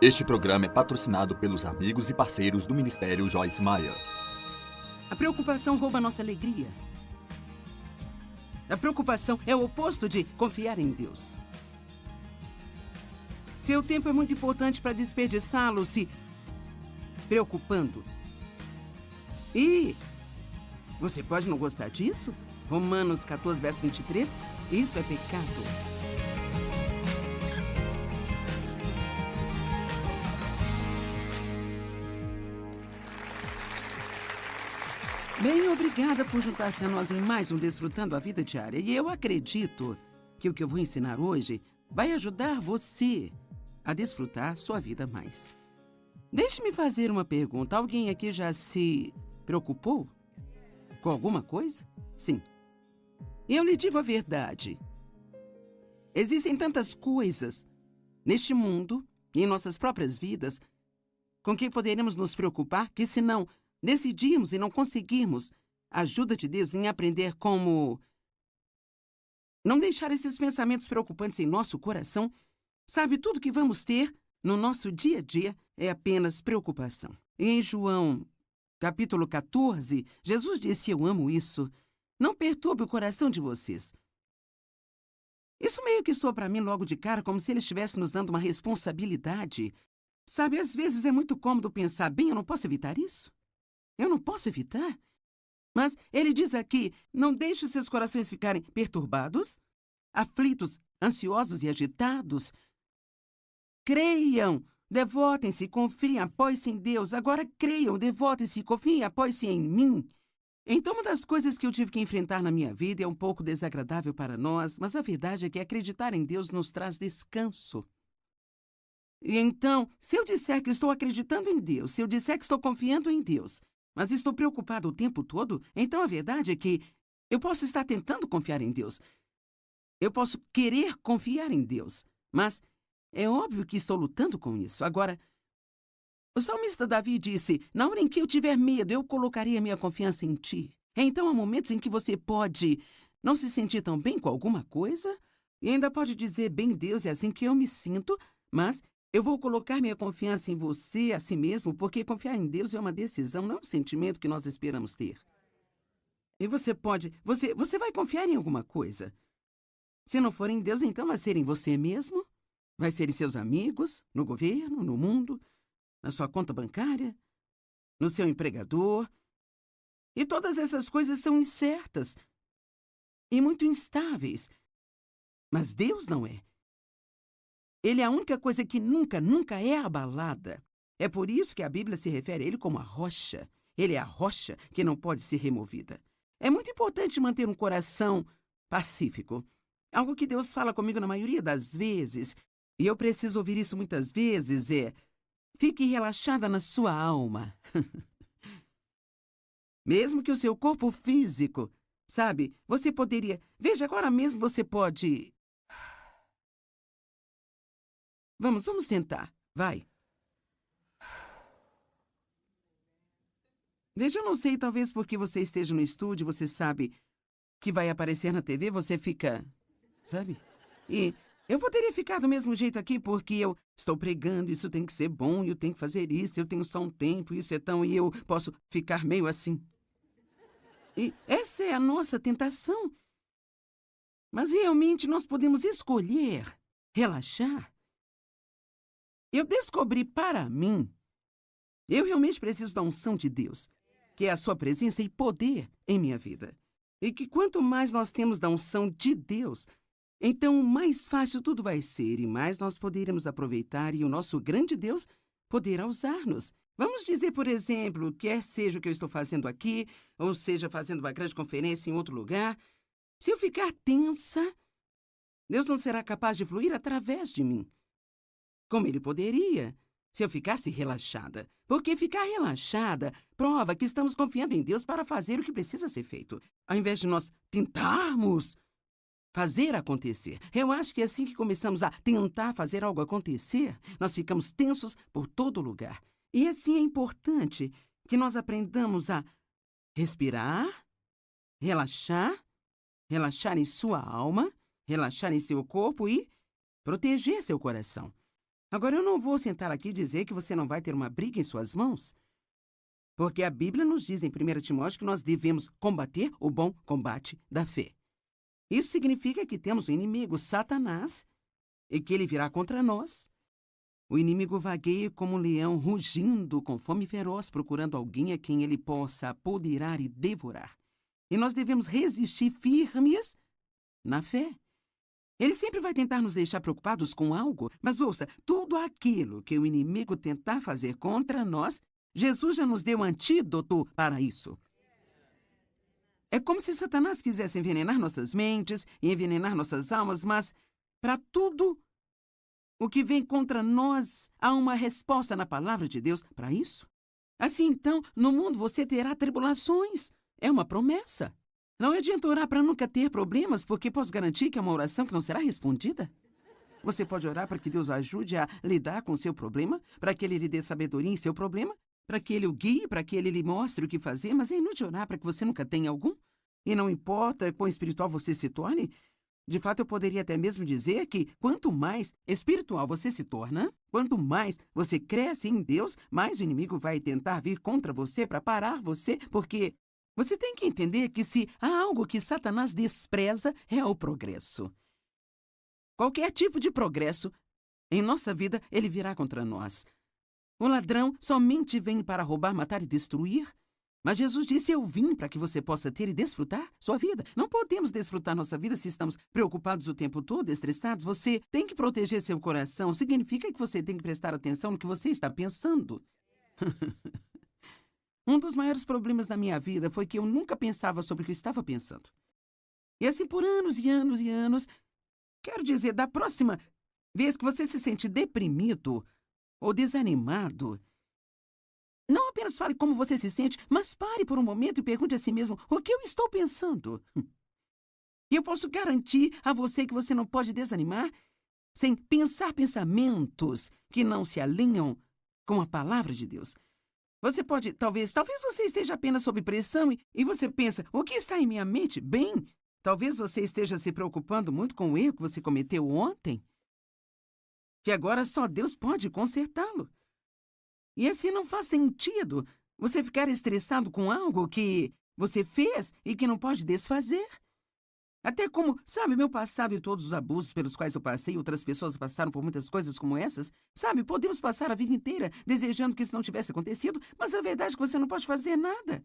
Este programa é patrocinado pelos amigos e parceiros do Ministério Joyce Meyer. A preocupação rouba nossa alegria. A preocupação é o oposto de confiar em Deus. Seu tempo é muito importante para desperdiçá-lo se preocupando. E você pode não gostar disso? Romanos 14, verso 23, isso é pecado. Bem, obrigada por juntar-se a nós em mais um Desfrutando a Vida Diária. E eu acredito que o que eu vou ensinar hoje vai ajudar você a desfrutar sua vida mais. Deixe-me fazer uma pergunta. Alguém aqui já se preocupou com alguma coisa? Sim. Eu lhe digo a verdade. Existem tantas coisas neste mundo e em nossas próprias vidas com que poderemos nos preocupar que, se não decidimos e não conseguirmos a ajuda de Deus em aprender como não deixar esses pensamentos preocupantes em nosso coração, sabe, tudo que vamos ter no nosso dia a dia é apenas preocupação. E em João, capítulo 14, Jesus disse: "Eu amo isso. Não perturbe o coração de vocês." Isso meio que soa para mim logo de cara como se ele estivesse nos dando uma responsabilidade. Sabe, às vezes é muito cômodo pensar: bem, eu não posso evitar isso. Eu não posso evitar. Mas ele diz aqui: não deixe seus corações ficarem perturbados, aflitos, ansiosos e agitados. Creiam, devotem-se, confiem, apoiem-se em Deus. Agora creiam, devotem-se, confiem, apoiem-se em mim. Então, uma das coisas que eu tive que enfrentar na minha vida é um pouco desagradável para nós, mas a verdade é que acreditar em Deus nos traz descanso. E então, se eu disser que estou acreditando em Deus, se eu disser que estou confiando em Deus, mas estou preocupado o tempo todo, então a verdade é que eu posso estar tentando confiar em Deus. Eu posso querer confiar em Deus, mas é óbvio que estou lutando com isso. Agora, o salmista Davi disse: "Na hora em que eu tiver medo, eu colocarei a minha confiança em ti." Então, há momentos em que você pode não se sentir tão bem com alguma coisa e ainda pode dizer: "Bem, Deus, é assim que eu me sinto, mas eu vou colocar minha confiança em você, a si mesmo, porque confiar em Deus é uma decisão, não é um sentimento que nós esperamos ter." E você vai confiar em alguma coisa. Se não for em Deus, então vai ser em você mesmo, vai ser em seus amigos, no governo, no mundo, na sua conta bancária, no seu empregador. E todas essas coisas são incertas e muito instáveis. Mas Deus não é. Ele é a única coisa que nunca, nunca é abalada. É por isso que a Bíblia se refere a ele como a rocha. Ele é a rocha que não pode ser removida. É muito importante manter um coração pacífico. Algo que Deus fala comigo na maioria das vezes, e eu preciso ouvir isso muitas vezes, é: fique relaxada na sua alma. Mesmo que o seu corpo físico, sabe, você poderia... Veja, agora mesmo você pode... Vamos tentar. Vai. Veja, eu não sei, talvez porque você esteja no estúdio, você sabe que vai aparecer na TV, você fica... Sabe? E eu poderia ficar do mesmo jeito aqui porque eu estou pregando, isso tem que ser bom, eu tenho que fazer isso, eu tenho só um tempo, isso é tão... E eu posso ficar meio assim. E essa é a nossa tentação. Mas realmente nós podemos escolher relaxar. Eu descobri para mim, eu realmente preciso da unção de Deus, que é a sua presença e poder em minha vida. E que quanto mais nós temos da unção de Deus, então mais fácil tudo vai ser e mais nós poderemos aproveitar e o nosso grande Deus poderá usar-nos. Vamos dizer, por exemplo, quer seja o que eu estou fazendo aqui, ou seja, fazendo uma grande conferência em outro lugar, se eu ficar tensa, Deus não será capaz de fluir através de mim, como ele poderia se eu ficasse relaxada. Porque ficar relaxada prova que estamos confiando em Deus para fazer o que precisa ser feito, ao invés de nós tentarmos fazer acontecer. Eu acho que é assim que começamos a tentar fazer algo acontecer, nós ficamos tensos por todo lugar. E assim é importante que nós aprendamos a respirar, relaxar em sua alma, relaxar em seu corpo e proteger seu coração. Agora, eu não vou sentar aqui e dizer que você não vai ter uma briga em suas mãos, porque a Bíblia nos diz em 1 Timóteo que nós devemos combater o bom combate da fé. Isso significa que temos o inimigo, Satanás, e que ele virá contra nós. O inimigo vagueia como um leão, rugindo com fome feroz, procurando alguém a quem ele possa apoderar e devorar. E nós devemos resistir firmes na fé. Ele sempre vai tentar nos deixar preocupados com algo, mas ouça, tudo aquilo que o inimigo tentar fazer contra nós, Jesus já nos deu antídoto para isso. É como se Satanás quisesse envenenar nossas mentes e envenenar nossas almas, mas para tudo o que vem contra nós, há uma resposta na palavra de Deus para isso. Assim, então, no mundo você terá tribulações. É uma promessa. Não adianta orar para nunca ter problemas, porque posso garantir que é uma oração que não será respondida. Você pode orar para que Deus o ajude a lidar com o seu problema, para que Ele lhe dê sabedoria em seu problema, para que Ele o guie, para que Ele lhe mostre o que fazer, mas é inútil orar para que você nunca tenha algum. E não importa quão espiritual você se torne, de fato eu poderia até mesmo dizer que quanto mais espiritual você se torna, quanto mais você cresce em Deus, mais o inimigo vai tentar vir contra você para parar você, porque você tem que entender que se há algo que Satanás despreza, é o progresso. Qualquer tipo de progresso em nossa vida, ele virá contra nós. O ladrão somente vem para roubar, matar e destruir. Mas Jesus disse, eu vim para que você possa ter e desfrutar sua vida. Não podemos desfrutar nossa vida se estamos preocupados o tempo todo, estressados. Você tem que proteger seu coração. Significa que você tem que prestar atenção no que você está pensando. Um dos maiores problemas da minha vida foi que eu nunca pensava sobre o que eu estava pensando. E assim por anos e anos e anos. Quero dizer, da próxima vez que você se sente deprimido ou desanimado, não apenas fale como você se sente, mas pare por um momento e pergunte a si mesmo o que eu estou pensando. E eu posso garantir a você que você não pode desanimar sem pensar pensamentos que não se alinham com a palavra de Deus. Você pode, talvez você esteja apenas sob pressão e você pensa, o que está em minha mente? Bem, talvez você esteja se preocupando muito com o erro que você cometeu ontem, que agora só Deus pode consertá-lo. E assim não faz sentido você ficar estressado com algo que você fez e que não pode desfazer. Até como, sabe, meu passado e todos os abusos pelos quais eu passei, outras pessoas passaram por muitas coisas como essas. Sabe, podemos passar a vida inteira desejando que isso não tivesse acontecido, mas a verdade é que você não pode fazer nada.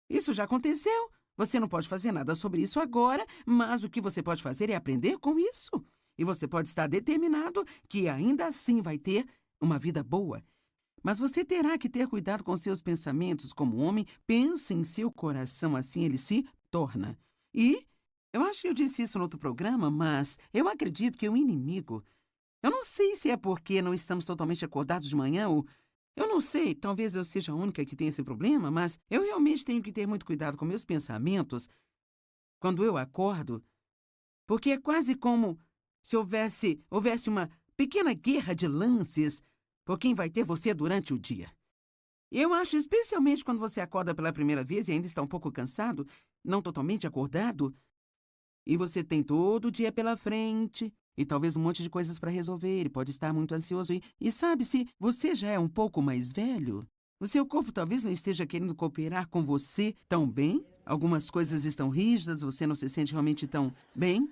Isso já aconteceu. Você não pode fazer nada sobre isso agora, mas o que você pode fazer é aprender com isso. E você pode estar determinado que ainda assim vai ter uma vida boa. Mas você terá que ter cuidado com seus pensamentos. Como homem, pense em seu coração, assim ele se torna. E eu acho que eu disse isso no outro programa, mas eu acredito que o inimigo... Eu não sei se é porque não estamos totalmente acordados de manhã ou... Eu não sei, talvez eu seja a única que tenha esse problema, mas eu realmente tenho que ter muito cuidado com meus pensamentos quando eu acordo, porque é quase como se houvesse uma pequena guerra de lances por quem vai ter você durante o dia. Eu acho, especialmente quando você acorda pela primeira vez e ainda está um pouco cansado, não totalmente acordado, e você tem todo o dia pela frente e talvez um monte de coisas para resolver, e pode estar muito ansioso. E sabe, se você já é um pouco mais velho, o seu corpo talvez não esteja querendo cooperar com você tão bem. Algumas coisas estão rígidas, você não se sente realmente tão bem.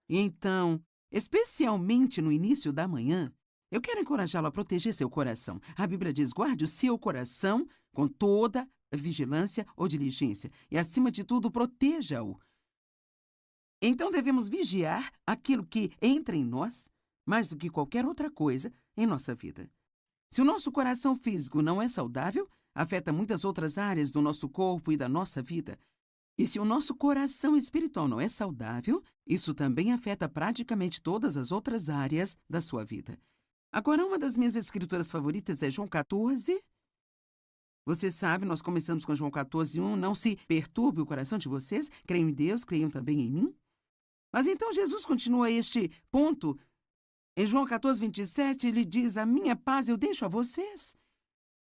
E então, especialmente no início da manhã, eu quero encorajá-lo a proteger seu coração. A Bíblia diz, guarde o seu coração com toda vigilância ou diligência. E, acima de tudo, proteja-o. Então, devemos vigiar aquilo que entra em nós, mais do que qualquer outra coisa em nossa vida. Se o nosso coração físico não é saudável, afeta muitas outras áreas do nosso corpo e da nossa vida. E se o nosso coração espiritual não é saudável, isso também afeta praticamente todas as outras áreas da sua vida. Agora, uma das minhas escrituras favoritas é João 14. Você sabe, nós começamos com João 14:1. Não se perturbe o coração de vocês. Creiam em Deus, creiam também em mim. Mas então Jesus continua este ponto. Em João 14:27, ele diz, a minha paz eu deixo a vocês.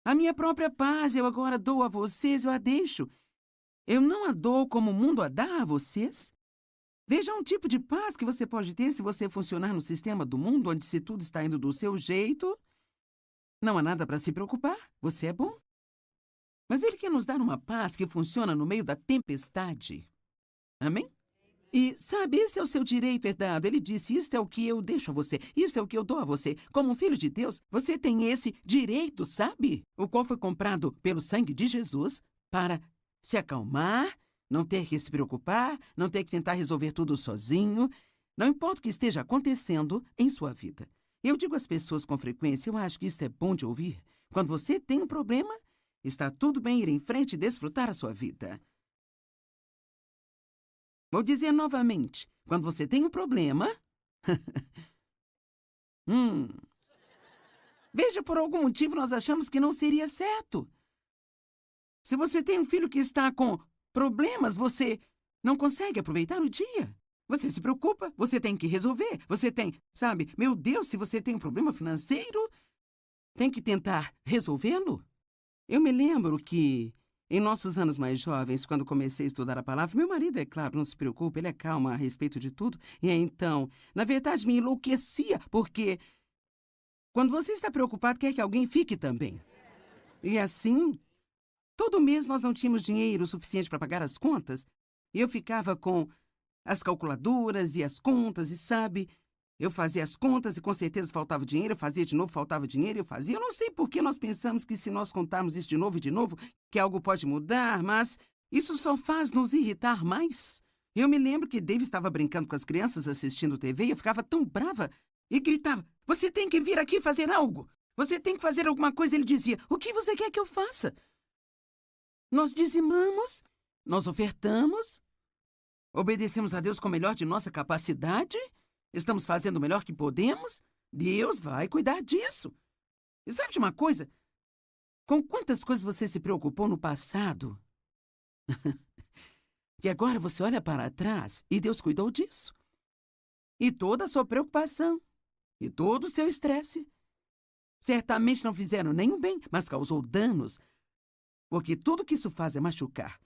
A minha própria paz eu agora dou a vocês, eu a deixo. Eu não a dou como o mundo a dá a vocês. Veja um tipo de paz que você pode ter se você funcionar no sistema do mundo onde se tudo está indo do seu jeito. Não há nada para se preocupar, você é bom. Mas Ele quer nos dar uma paz que funciona no meio da tempestade. Amém? E, sabe, esse é o seu direito herdado. Ele disse, isto é o que eu deixo a você, isto é o que eu dou a você. Como um filho de Deus, você tem esse direito, sabe? O qual foi comprado pelo sangue de Jesus para se acalmar, não ter que se preocupar, não ter que tentar resolver tudo sozinho. Não importa o que esteja acontecendo em sua vida. Eu digo às pessoas com frequência, eu acho que isso é bom de ouvir. Quando você tem um problema, está tudo bem ir em frente e desfrutar a sua vida. Vou dizer novamente, quando você tem um problema... Veja, por algum motivo nós achamos que não seria certo. Se você tem um filho que está com problemas, você não consegue aproveitar o dia. Você se preocupa, você tem que resolver. Você tem, sabe, meu Deus, se você tem um problema financeiro, tem que tentar resolvê-lo. Eu me lembro que, em nossos anos mais jovens, quando comecei a estudar a palavra, meu marido, é claro, não se preocupa, ele é calmo a respeito de tudo. E então, na verdade, me enlouquecia, porque quando você está preocupado, quer que alguém fique também. E assim, todo mês nós não tínhamos dinheiro suficiente para pagar as contas, e eu ficava com as calculadoras e as contas, e sabe, eu fazia as contas e com certeza faltava dinheiro, eu fazia de novo, faltava dinheiro, eu fazia. Eu não sei por que nós pensamos que se nós contarmos isso de novo e de novo, que algo pode mudar, mas isso só faz nos irritar mais. Eu me lembro que Dave estava brincando com as crianças assistindo TV e eu ficava tão brava e gritava, você tem que vir aqui fazer algo, você tem que fazer alguma coisa. Ele dizia, o que você quer que eu faça? Nós dizimamos, nós ofertamos, obedecemos a Deus com o melhor de nossa capacidade, estamos fazendo o melhor que podemos, Deus vai cuidar disso. E sabe de uma coisa? Com quantas coisas você se preocupou no passado? Que agora você olha para trás e Deus cuidou disso. E toda a sua preocupação, e todo o seu estresse, certamente não fizeram nenhum bem, mas causou danos, porque tudo que isso faz é machucar.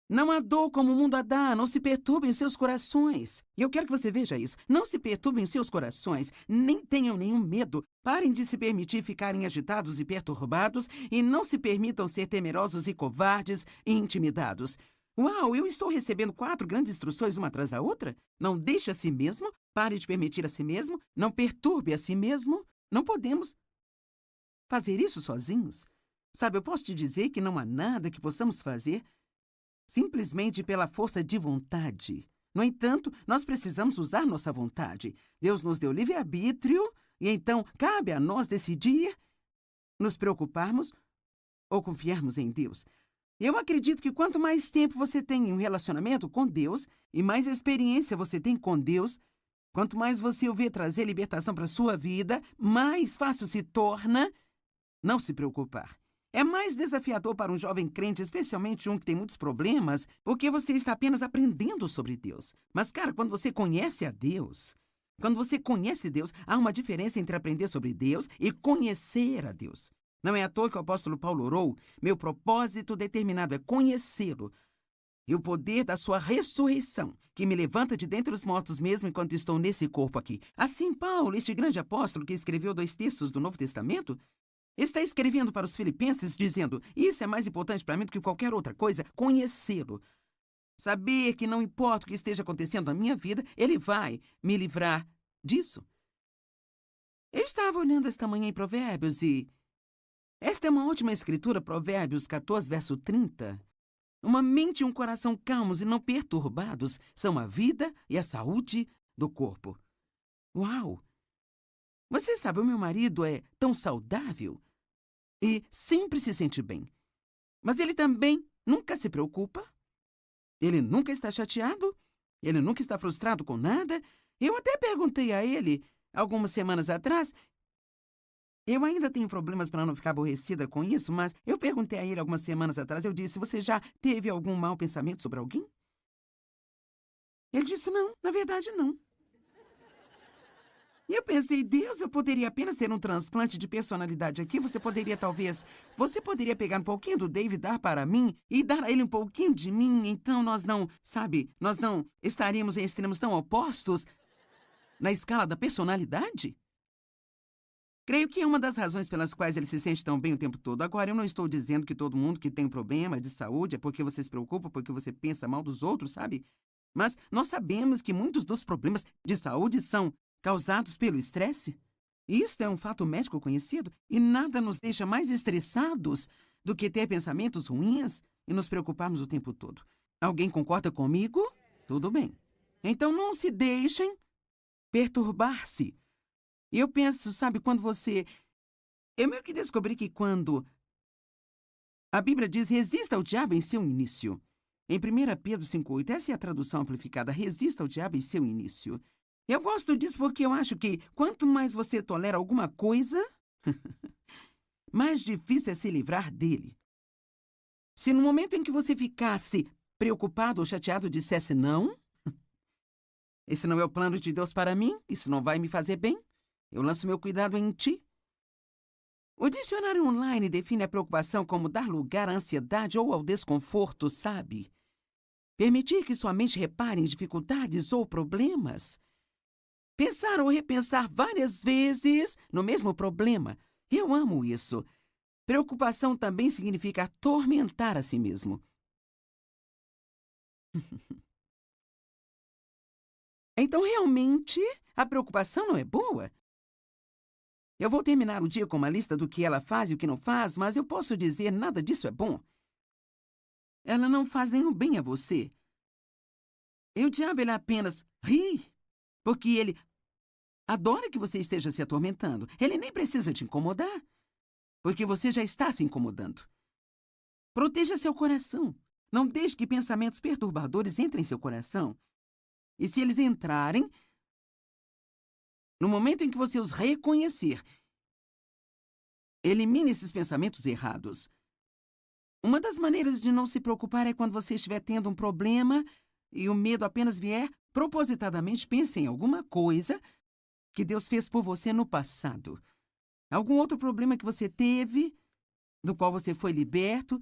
Não há dor como o mundo a dá, não se perturbem os seus corações. E eu quero que você veja isso. Não se perturbem os seus corações, nem tenham nenhum medo. Parem de se permitir ficarem agitados e perturbados e não se permitam ser temerosos e covardes e intimidados. Uau, eu estou recebendo 4 grandes instruções uma atrás da outra? Não deixe a si mesmo, pare de permitir a si mesmo, não perturbe a si mesmo. Não podemos fazer isso sozinhos. Sabe, eu posso te dizer que não há nada que possamos fazer simplesmente pela força de vontade. No entanto, nós precisamos usar nossa vontade. Deus nos deu livre-arbítrio e então cabe a nós decidir nos preocuparmos ou confiarmos em Deus. Eu acredito que quanto mais tempo você tem em um relacionamento com Deus e mais experiência você tem com Deus, quanto mais você o vê trazer libertação para a sua vida, mais fácil se torna não se preocupar. É mais desafiador para um jovem crente, especialmente um que tem muitos problemas, porque você está apenas aprendendo sobre Deus. Mas, cara, quando você conhece a Deus, há uma diferença entre aprender sobre Deus e conhecer a Deus. Não é à toa que o apóstolo Paulo orou, meu propósito determinado é conhecê-lo e o poder da sua ressurreição, que me levanta de dentre os mortos mesmo enquanto estou nesse corpo aqui. Assim, Paulo, este grande apóstolo que escreveu 2 textos do Novo Testamento, está escrevendo para os filipenses dizendo, isso é mais importante para mim do que qualquer outra coisa, conhecê-lo. Saber que não importa o que esteja acontecendo na minha vida, ele vai me livrar disso. Eu estava olhando esta manhã em Provérbios e esta é uma ótima escritura, Provérbios 14, verso 30. Uma mente e um coração calmos e não perturbados são a vida e a saúde do corpo. Uau! Você sabe, o meu marido é tão saudável e sempre se sente bem. Mas ele também nunca se preocupa. Ele nunca está chateado. Ele nunca está frustrado com nada. Eu até perguntei a ele, algumas semanas atrás, eu ainda tenho problemas para não ficar aborrecida com isso, mas eu perguntei a ele algumas semanas atrás, eu disse, você já teve algum mau pensamento sobre alguém? Ele disse, não, na verdade não. E eu pensei, Deus, eu poderia apenas ter um transplante de personalidade aqui. Você poderia pegar um pouquinho do David, dar para mim e dar a ele um pouquinho de mim. Então nós não estaríamos em extremos tão opostos na escala da personalidade? Creio que é uma das razões pelas quais ele se sente tão bem o tempo todo. Agora, eu não estou dizendo que todo mundo que tem um problema de saúde é porque você se preocupa, porque você pensa mal dos outros, sabe? Mas nós sabemos que muitos dos problemas de saúde são causados pelo estresse. Isto é um fato médico conhecido e nada nos deixa mais estressados do que ter pensamentos ruins e nos preocuparmos o tempo todo. Alguém concorda comigo? Tudo bem. Então não se deixem perturbar-se. E eu penso, sabe, eu meio que descobri que quando a Bíblia diz resista ao diabo em seu início. Em 1 Pedro 5,8, essa é a tradução amplificada, resista ao diabo em seu início. Eu gosto disso porque eu acho que quanto mais você tolera alguma coisa, mais difícil é se livrar dele. Se no momento em que você ficasse preocupado ou chateado dissesse não, esse não é o plano de Deus para mim, isso não vai me fazer bem, eu lanço meu cuidado em ti. O dicionário online define a preocupação como dar lugar à ansiedade ou ao desconforto, sabe? Permitir que sua mente repare em dificuldades ou problemas. Pensar ou repensar várias vezes no mesmo problema. Eu amo isso. Preocupação também significa atormentar a si mesmo. Então, realmente, a preocupação não é boa? Eu vou terminar o dia com uma lista do que ela faz e o que não faz, mas eu posso dizer nada disso é bom. Ela não faz nenhum bem a você. E o diabo, ele apenas ri, porque ele adora que você esteja se atormentando. Ele nem precisa te incomodar, porque você já está se incomodando. Proteja seu coração. Não deixe que pensamentos perturbadores entrem em seu coração. E se eles entrarem, no momento em que você os reconhecer, elimine esses pensamentos errados. Uma das maneiras de não se preocupar é quando você estiver tendo um problema e o medo apenas vier, propositadamente pense em alguma coisa que Deus fez por você no passado. Algum outro problema que você teve, do qual você foi liberto.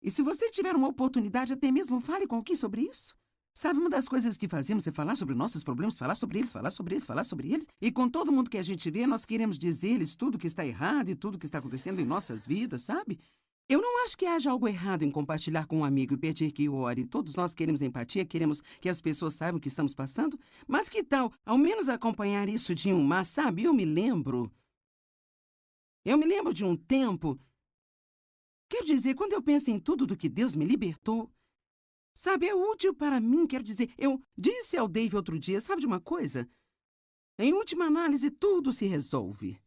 E se você tiver uma oportunidade, até mesmo fale com alguém sobre isso. Sabe, uma das coisas que fazemos é falar sobre nossos problemas, falar sobre eles, falar sobre eles, falar sobre eles. E com todo mundo que a gente vê, nós queremos dizer-lhes tudo que está errado e tudo que está acontecendo em nossas vidas, sabe? Eu não acho que haja algo errado em compartilhar com um amigo e pedir que ore. Todos nós queremos empatia, queremos que as pessoas saibam o que estamos passando. Mas que tal, ao menos, acompanhar isso de um mas, sabe? Eu me lembro de um tempo. Quero dizer, quando eu penso em tudo do que Deus me libertou, sabe, é útil para mim. Quero dizer, eu disse ao Dave outro dia, sabe de uma coisa? Em última análise, tudo se resolve.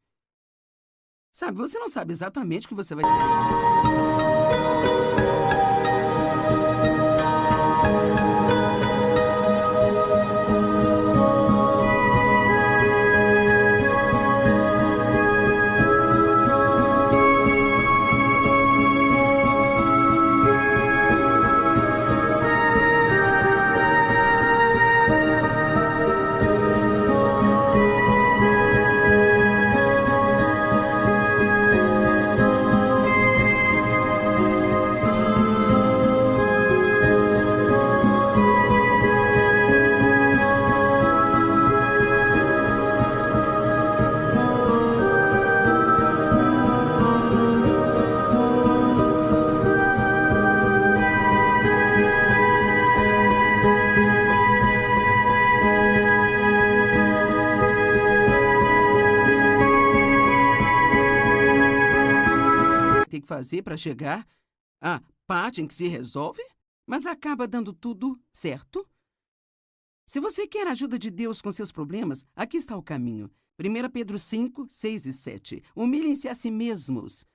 Sabe, você não sabe exatamente o que você vai... tem que fazer para chegar à parte em que se resolve, mas acaba dando tudo certo? Se você quer a ajuda de Deus com seus problemas, aqui está o caminho. 1 Pedro 5, 6 e 7. Humilhem-se a si mesmos.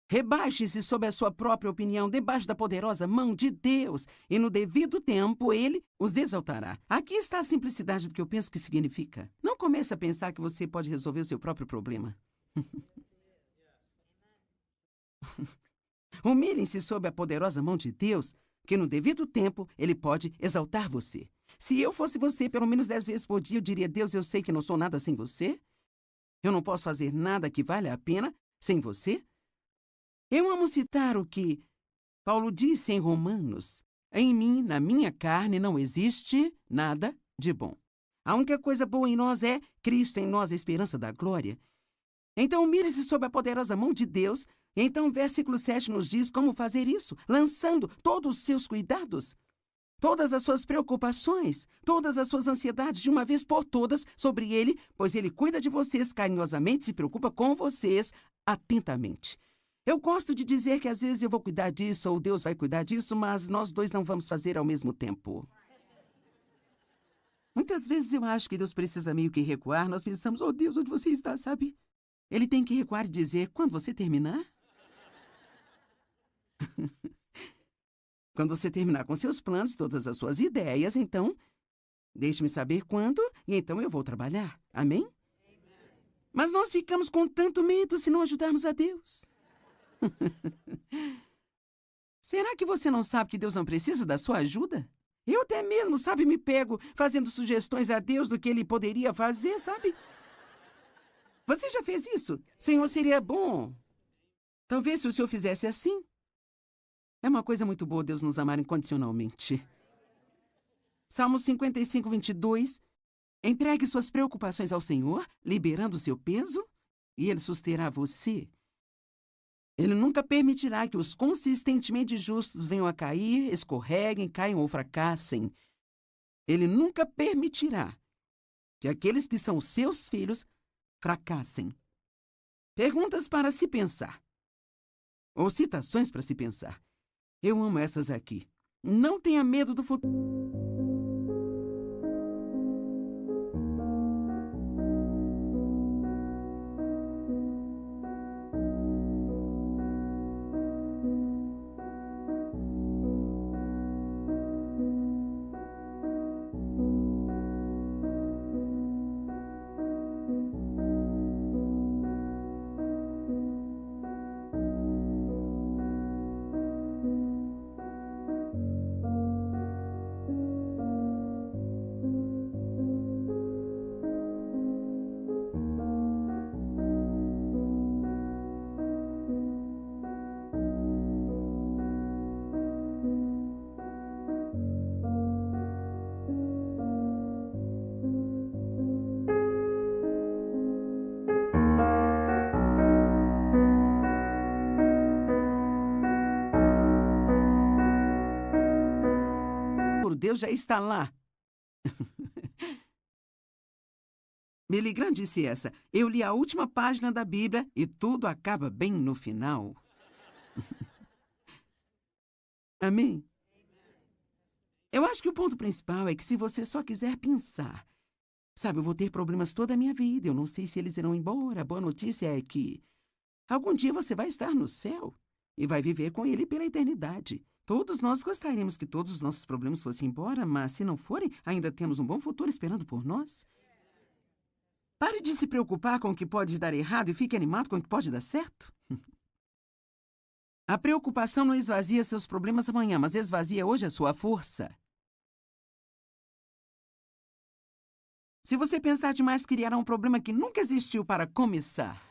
Rebaixe-se sob a sua própria opinião, debaixo da poderosa mão de Deus, e no devido tempo Ele os exaltará. Aqui está a simplicidade do que eu penso que significa. Não comece a pensar que você pode resolver o seu próprio problema. Humilhem-se sob a poderosa mão de Deus, que no devido tempo Ele pode exaltar você. Se eu fosse você, pelo menos 10 vezes por dia, eu diria: Deus, eu sei que não sou nada sem você. Eu não posso fazer nada que valha a pena sem você. Eu amo citar o que Paulo disse em Romanos: em mim, na minha carne, não existe nada de bom. A única coisa boa em nós é Cristo em nós, a esperança da glória. Então, mire-se sob a poderosa mão de Deus. Então, o versículo 7 nos diz como fazer isso, lançando todos os seus cuidados, todas as suas preocupações, todas as suas ansiedades de uma vez por todas sobre Ele, pois Ele cuida de vocês carinhosamente, se preocupa com vocês atentamente. Eu gosto de dizer que às vezes eu vou cuidar disso ou Deus vai cuidar disso, mas nós dois não vamos fazer ao mesmo tempo. Muitas vezes eu acho que Deus precisa meio que recuar. Nós pensamos: oh Deus, onde você está, sabe? Ele tem que recuar e dizer: quando você terminar? Quando você terminar com seus planos, todas as suas ideias, então, deixe-me saber quando, e então eu vou trabalhar. Amém? Mas nós ficamos com tanto medo se não ajudarmos a Deus. Será que você não sabe que Deus não precisa da sua ajuda? Eu até mesmo, sabe, me pego fazendo sugestões a Deus do que Ele poderia fazer, sabe? Você já fez isso? Senhor, seria bom. Talvez se o Senhor fizesse assim. É uma coisa muito boa Deus nos amar incondicionalmente. Salmo 55, 22. Entregue suas preocupações ao Senhor, liberando o seu peso, e Ele susterá você. Ele nunca permitirá que os consistentemente justos venham a cair, escorreguem, caiam ou fracassem. Ele nunca permitirá que aqueles que são seus filhos fracassem. Perguntas para se pensar. Ou citações para se pensar. Eu amo essas aqui. Não tenha medo do futuro. Deus já está lá. Billy Graham disse essa. Eu li a última página da Bíblia e tudo acaba bem no final. Amém? Eu acho que o ponto principal é que se você só quiser pensar, sabe, eu vou ter problemas toda a minha vida, eu não sei se eles irão embora. A boa notícia é que algum dia você vai estar no céu e vai viver com Ele pela eternidade. Todos nós gostaríamos que todos os nossos problemas fossem embora, mas se não forem, ainda temos um bom futuro esperando por nós. Pare de se preocupar com o que pode dar errado e fique animado com o que pode dar certo. A preocupação não esvazia seus problemas amanhã, mas esvazia hoje a sua força. Se você pensar demais, criará um problema que nunca existiu para começar.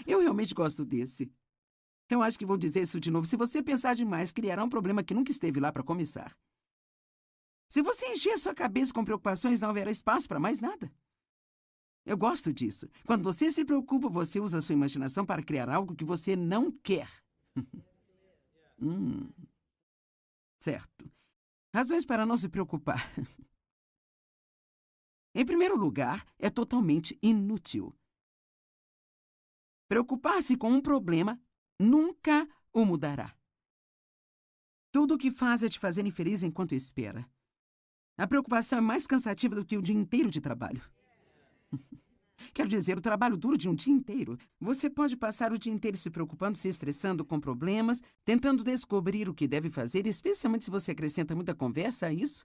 Eu realmente gosto desse. Eu acho que vou dizer isso de novo. Se você pensar demais, criará um problema que nunca esteve lá para começar. Se você encher sua cabeça com preocupações, não haverá espaço para mais nada. Eu gosto disso. Quando você se preocupa, você usa a sua imaginação para criar algo que você não quer. Certo. Razões para não se preocupar. Em primeiro lugar, é totalmente inútil. Preocupar-se com um problema nunca o mudará. Tudo o que faz é te fazer infeliz enquanto espera. A preocupação é mais cansativa do que o dia inteiro de trabalho. Quero dizer, o trabalho duro de um dia inteiro. Você pode passar o dia inteiro se preocupando, se estressando com problemas, tentando descobrir o que deve fazer, especialmente se você acrescenta muita conversa a isso.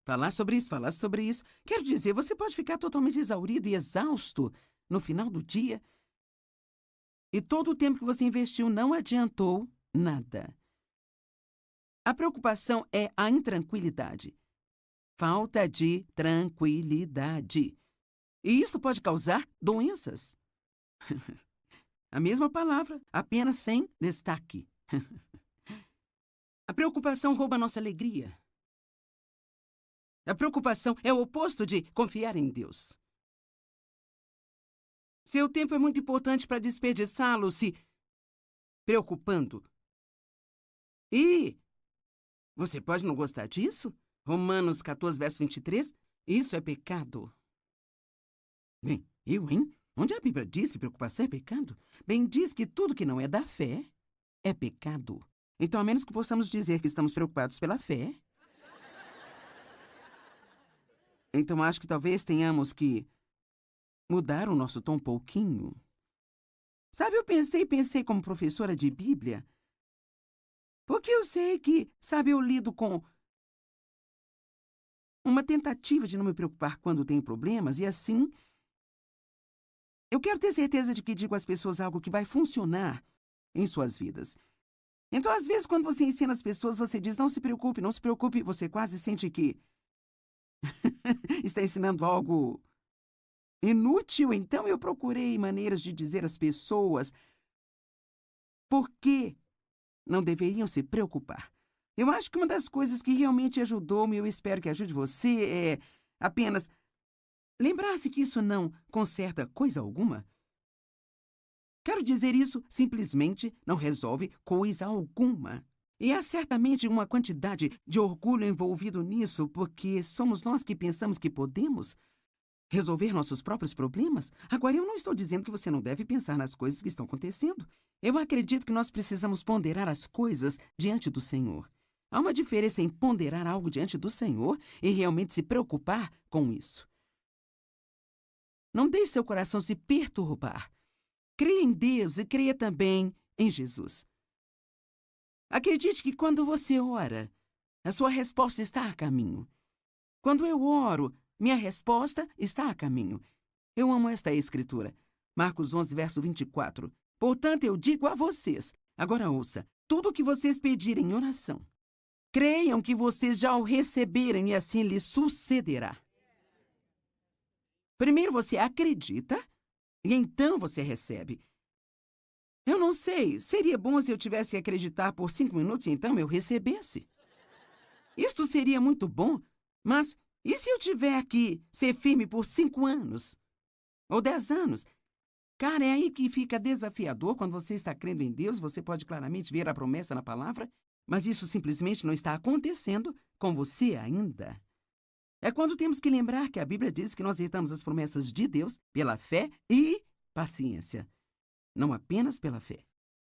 Falar sobre isso, falar sobre isso. Quero dizer, você pode ficar totalmente exaurido e exausto no final do dia. E todo o tempo que você investiu não adiantou nada. A preocupação é a intranquilidade. falta de tranquilidade. E isso pode causar doenças. A mesma palavra, apenas sem destaque. A preocupação rouba nossa alegria. A preocupação é o oposto de confiar em Deus. Seu tempo é muito importante para desperdiçá-lo se preocupando. E você pode não gostar disso? Romanos 14, verso 23. Isso é pecado. Bem, hein? Onde a Bíblia diz que preocupação é pecado? Bem, diz que tudo que não é da fé é pecado. Então, a menos que possamos dizer que estamos preocupados pela fé, então acho que talvez tenhamos que mudar o nosso tom um pouquinho. Sabe, eu pensei como professora de Bíblia, porque eu sei que, sabe, eu lido com uma tentativa de não me preocupar quando tenho problemas, e assim, eu quero ter certeza de que digo às pessoas algo que vai funcionar em suas vidas. Então, às vezes, quando você ensina as pessoas, você diz, não se preocupe, não se preocupe, você quase sente que está ensinando algo inútil. Então, eu procurei maneiras de dizer às pessoas por que não deveriam se preocupar. Eu acho que uma das coisas que realmente ajudou-me, eu espero que ajude você, é apenas lembrar-se que isso não conserta coisa alguma. Quero dizer, isso simplesmente não resolve coisa alguma. E há certamente uma quantidade de orgulho envolvido nisso, porque somos nós que pensamos que podemos resolver nossos próprios problemas. Agora, eu não estou dizendo que você não deve pensar nas coisas que estão acontecendo. Eu acredito que nós precisamos ponderar as coisas diante do Senhor. Há uma diferença em ponderar algo diante do Senhor e realmente se preocupar com isso. Não deixe seu coração se perturbar. Creia em Deus e creia também em Jesus. Acredite que quando você ora, a sua resposta está a caminho. Quando eu oro, minha resposta está a caminho. Eu amo esta escritura. Marcos 11, verso 24. Portanto, eu digo a vocês, agora ouça, tudo o que vocês pedirem em oração, creiam que vocês já o receberem e assim lhes sucederá. Primeiro você acredita e então você recebe. Eu não sei, seria bom se eu tivesse que acreditar por 5 minutos e então eu recebesse. Isto seria muito bom, mas e se eu tiver que ser firme por 5 anos? Ou 10 anos? Cara, é aí que fica desafiador. Quando você está crendo em Deus, você pode claramente ver a promessa na palavra, mas isso simplesmente não está acontecendo com você ainda. É quando temos que lembrar que a Bíblia diz que nós herdamos as promessas de Deus pela fé e paciência, não apenas pela fé.